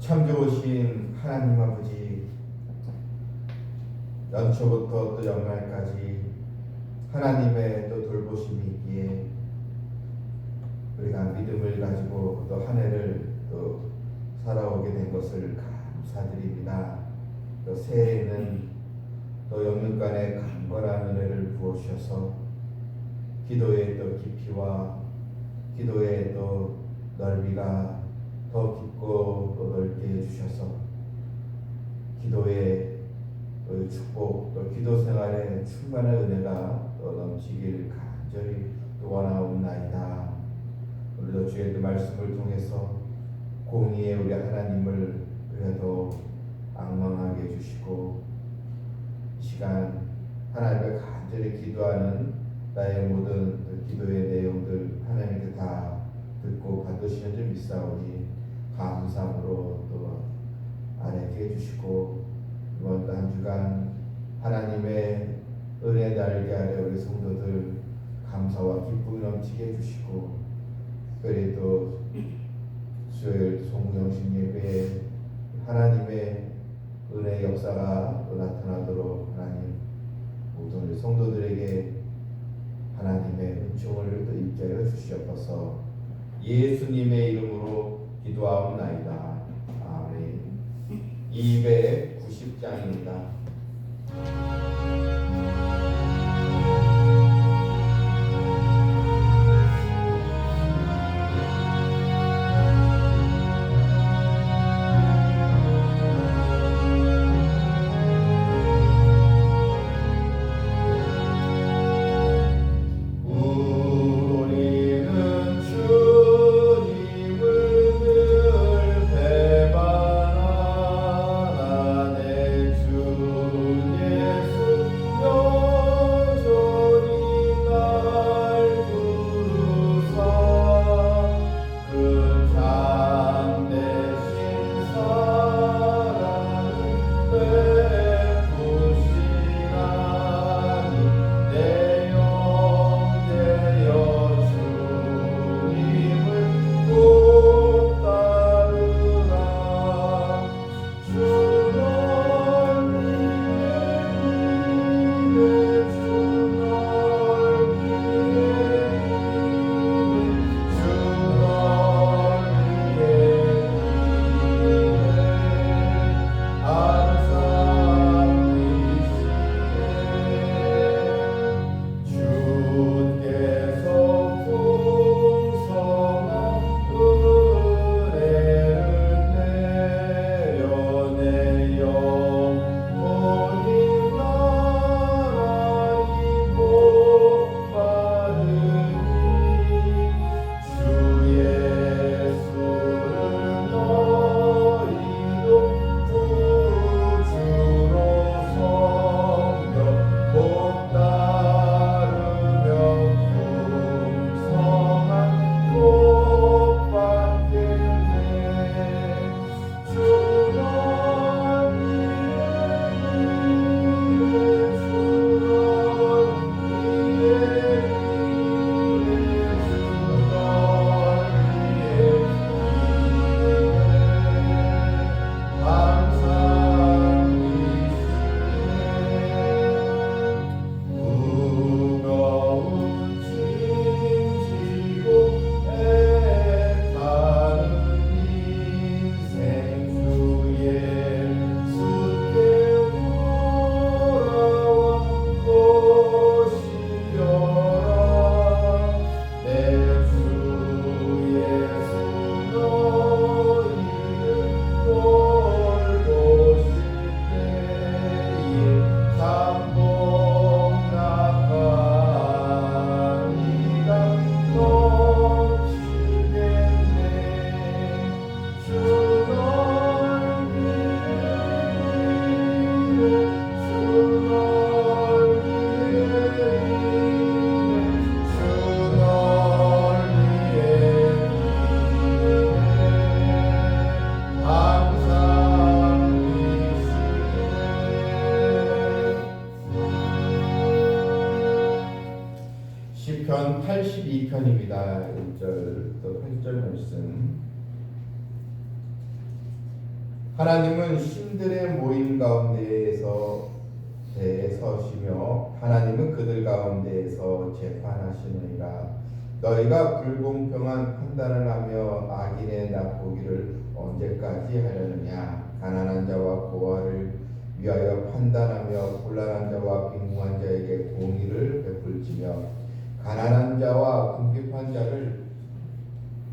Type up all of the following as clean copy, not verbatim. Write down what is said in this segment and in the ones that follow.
참 좋으신 하나님 아버지, 연초부터 또 연말까지 하나님의 또 돌보심이 있기에 우리가 믿음을 가지고 또 한 해를 또 살아오게 된 것을 감사드립니다. 또 새해에는 또 영육간에 강건한 은혜를 부어주셔서 기도의 또 깊이와 기도의 또 넓이가 더 깊고 또 넓게 해주셔서 기도의 또 축복 또 기도 생활에 충만한 은혜가 또 넘치길 간절히 또 원하옵나이다. 오늘도 주의 그 말씀을 통해서 공의의 우리 하나님을 그래도 악망하게 해주시고 이 시간 하나님께 간절히 기도하는 나의 모든 기도의 내용들 하나님께 다 듣고 받으시는 줄 믿사오니 감사함으로 또 아뢰게 해주시고 이번 한 주간 하나님의 은혜 날개 아래 우리 성도들 감사와 기쁨이 넘치게 해주시고 특별히 또 수요일 송구영신 예배에 하나님의 은혜의 역사가 또 나타나도록 하나님 모든 우리 성도들에게 하나님의 은총을 또 입게 하여 주시옵소서. 예수님의 이름으로 기도하옵나이다. 아멘. 290장입니다. 시편 82편입니다. 1절 또 8절 말씀. 하나님은 신들의 모임 가운데에서 서시며 하나님은 그들 가운데에서 재판하시느니라. 너희가 불공평한 판단을 하며 악인의 납보기를 언제까지 하려느냐. 가난한 자와 고아를 위하여 판단하며 곤란한 자와 빈궁한 자에게 공의를 베풀지며 가난한 자와 궁핍한 자를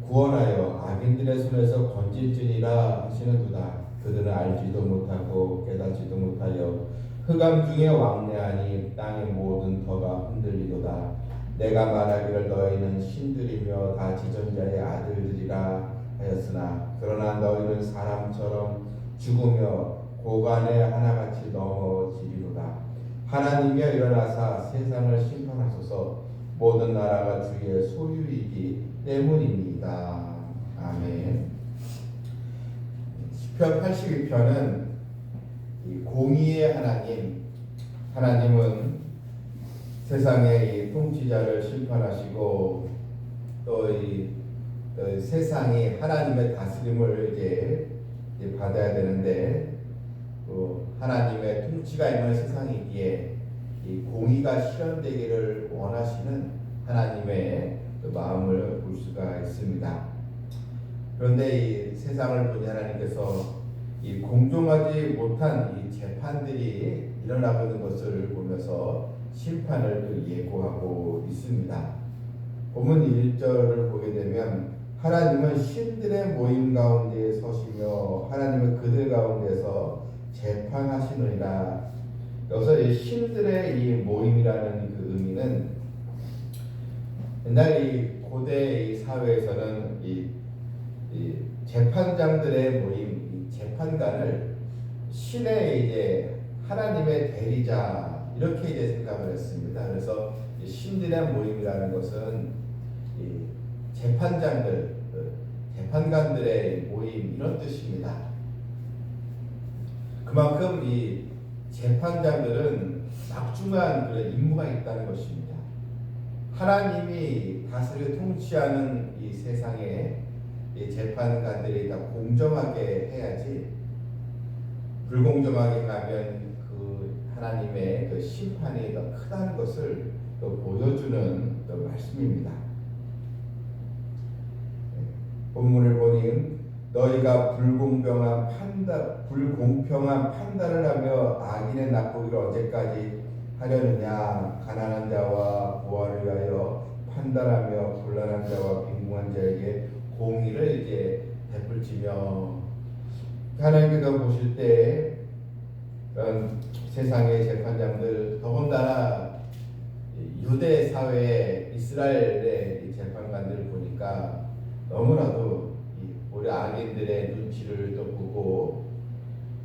구원하여 악인들의 손에서 건질지니라 하시는도다. 그들은 알지도 못하고 깨닫지도 못하여 흑암 중에 왕래하니 땅의 모든 터가 흔들리도다. 내가 말하기를 너희는 신들이며 다 지존자의 아들들이라 하였으나 그러나 너희는 사람처럼 죽으며 고관에 하나같이 넘어지리로다. 하나님이여 일어나사 세상을 심판하소서. 모든 나라가 주의 소유이기 때문입니다. 아멘. 시편 82편은 공의의 하나님은 세상의 이 통치자를 심판하시고 또 이 세상이 하나님의 다스림을 이제 받아야 되는데 또 하나님의 통치가 있는 세상이기에 이 공의가 실현되기를 원하시는 하나님의 마음을 볼 수가 있습니다. 그런데 이 세상을 보니 하나님께서 이 공정하지 못한 이 재판들이 일어나고 있는 것을 보면서 심판을 또 예고하고 있습니다. 본문 1절을 보게 되면 하나님은 신들의 모임 가운데 서시며 하나님은 그들 가운데서 재판하시느니라. 여기서 이 신들의 이 모임이라는 그 의미는 옛날 이 고대 이 사회에서는 이 재판장들의 모임, 이 재판관을 신의 이제 하나님의 대리자 이렇게 이제 생각을 했습니다. 그래서 신들의 모임이라는 것은 이 재판장들, 재판관들의 모임 이런 뜻입니다. 그만큼 이 재판장들은 막중한 그런 임무가 있다는 것입니다. 하나님이 다스려 통치하는 이 세상에 이 재판관들이 다 공정하게 해야지 불공정하게 가면 그 하나님의 그 심판이 더 크다는 것을 또 보여주는 또 말씀입니다. 본문을 보니 너희가 불공평한 판단을 하며 악인의 납보기를 언제까지 하려느냐. 가난한 자와 고아를 위하여 판단하며 곤란한 자와 빈궁한 자에게 공의를 이제 베풀지며 하나님께서 보실 때 그런 세상의 재판장들 더군다나 유대 사회의 이스라엘의 재판관들을 보니까 너무나도 우리 악인들의 눈치를 또 보고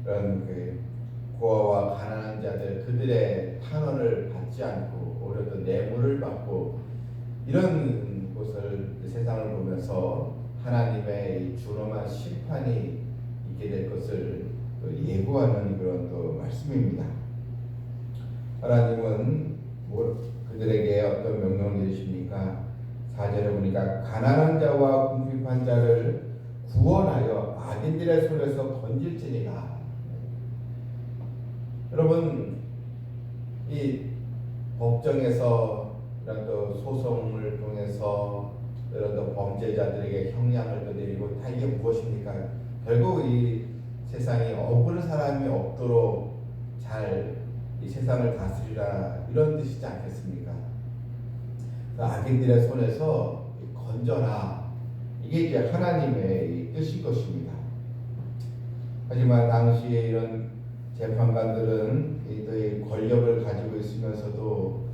그런 그 고아와 가난한 자들 그들의 탄원을 받지 않고 오히려 또 뇌물을 받고 이런 곳을 세상을 보면서 하나님의 준엄한 심판이 있게 될 것을 예고하는 그런 또 말씀입니다. 하나님은 그들에게 어떤 명령을 내리십니까? 4절에 보니까 가난한 자와 궁핍한 자를 구원하여 악인들의 손에서 건질지니라. 여러분 이 법정에서 이런 또 소송을 통해서 이런 또 범죄자들에게 형량을 또 내리고 다 이게 무엇입니까? 결국 이 세상에 억울한 사람이 없도록 잘 이 세상을 다스리라 이런 뜻이지 않겠습니까? 악인들의 손에서 건져라 이게 이제 하나님의 뜻인 것입니다. 하지만 당시에 이런 재판관들은 이 권력을 가지고 있으면서도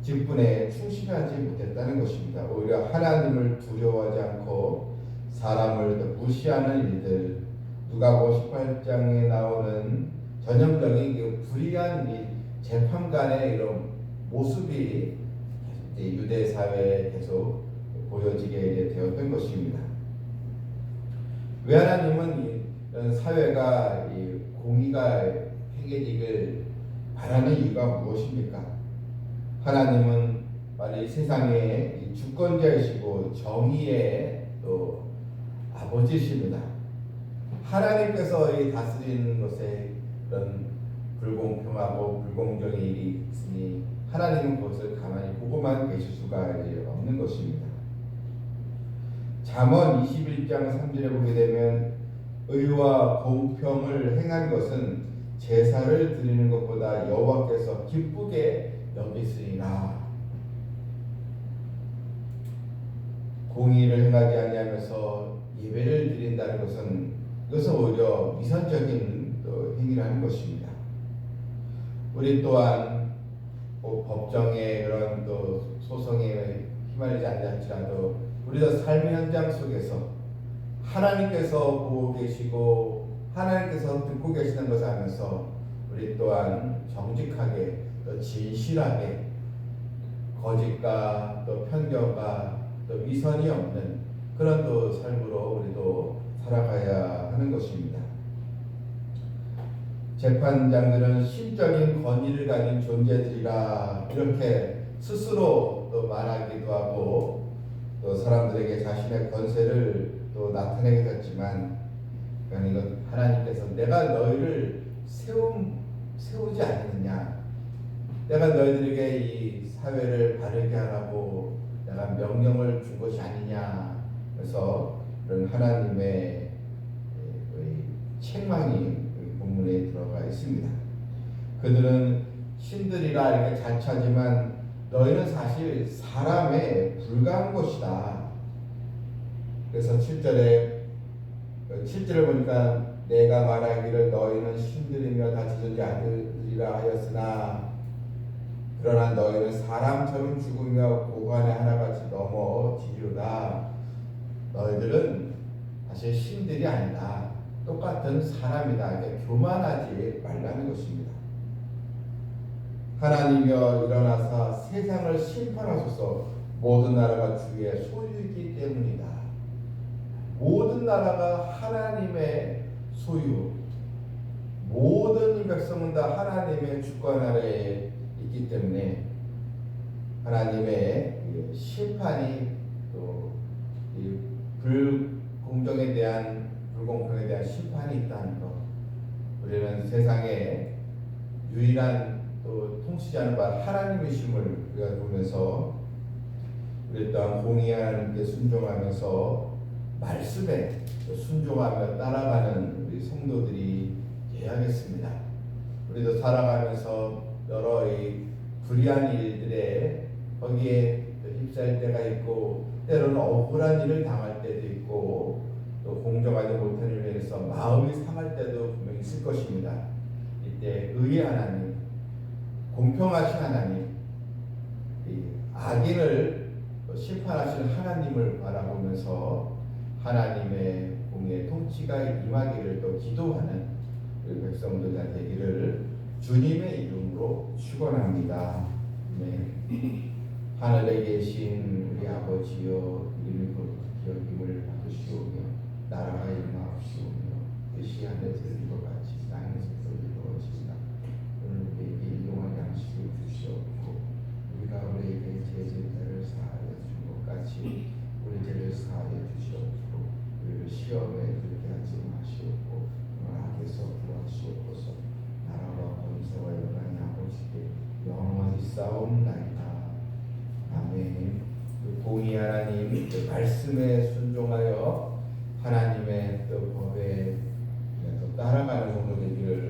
직분에 충실하지 못했다는 것입니다. 오히려 하나님을 두려워하지 않고 사람을 무시하는 일들, 누가복음 18장에 나오는 전형적인 불의한 이 재판관의 이런 모습이 유대 사회에 계속 보여지게 되었던 것입니다. 왜 하나님은 이런 사회가 이 공의가 행해지길 바라는 이유가 무엇입니까? 하나님은 바로 이 세상의 주권자이시고 정의의 또 아버지십니다. 하나님께서 이 다스리는 것에 그런 불공평하고 불공정의 일이 있으니 하나님은 그것을 가만히 보고만 계실 수가 이제 없는 것입니다. 잠언 21장 3절에 보게 되면 의와 공평을 행한 것은 제사를 드리는 것보다 여호와께서 기쁘게 여기시리라. 공의를 행하지 아니하면서 예배를 드린다는 것은 이것은 오히려 위선적인 행위를 하는 것입니다. 우리 또한 법정의 그런 소송에 휘말리지 않을지라도 우리도 삶의 현장 속에서 하나님께서 보고 계시고 하나님께서 듣고 계시는 것을 알면서 우리 또한 정직하게 또 진실하게 거짓과 또 편견과 또 위선이 없는 그런 또 삶으로 우리도 살아가야 하는 것입니다. 재판장들은 신적인 권위를 가진 존재들이라 이렇게 스스로 또 말하기도 하고 또 사람들에게 자신의 권세를 또 나타내기도 했지만 이건 하나님께서 내가 너희를 세우지 않느냐, 내가 너희들에게 이 사회를 바르게 하라고 내가 명령을 준 것이 아니냐. 그래서 그런 하나님의 책망이 본문에 들어가 있습니다. 그들은 신들이라 이렇게 자처하지만 너희는 사실 사람에 불과한 것이다. 그래서 7절을 보니까 내가 말하기를 너희는 신들이며 다치던 아들이라 하였으나 그러나 너희는 사람처럼 죽으며 고관에 하나같이 넘어지리로다. 너희들은 사실 신들이 아니다. 똑같은 사람이다. 교만하지 말라는 것입니다. 하나님이여 일어나사 세상을 심판하소서. 모든 나라가 주의 소유이기 때문이다. 모든 나라가 하나님의 소유, 모든 백성은 다 하나님의 주권 아래에 있기 때문에 하나님의 심판이 또 불공정에 대한 불공평에 대한 심판이 있다는 것, 우리는 세상에 유일한 또 통치자는 바로 하나님이심을 우리가 보면서 우리 또한 공의 하나님께 순종하면서 말씀에 순종하며 따라가는 우리 성도들이 되어야겠습니다. 우리도 살아가면서 여러 이 불의한 일들에 거기에 휩싸일 때가 있고 때로는 억울한 일을 당할 때도 있고 또 공정하지 못한 일에 대해서 마음이 상할 때도 분명히 있을 것입니다. 이때 의의 하나님, 공평하신 하나님, 이 악인을 심판하시는 하나님을 바라보면서 하나님의 공의 통치가 임하기를 또 기도하는 우리 백성들 되기를 주님의 이름으로 축원합니다. 네. 하늘에 계신 우리 아버지여 이름이 거룩히 여김을 받으시오며 나라가 임하옵시오며 뜻이 하늘에서 이루어 같이 땅에서도 이루어지이다. 오늘 우리에게 일용할 양식을 주시옵고 우리가 우리에게 죄를 사하여 준 것 같이 우리 죄를 사하여 주시옵고 우리를 시험에 들게 하지 마시옵고 악에서 구하시옵소서. 나라와 권세와 영광이 아버지께 영원히 싸움나이다. 아멘. 그 공의 하나님 그 말씀에 순종하여 하나님의 또 법에 또 따라가는 성도 되기를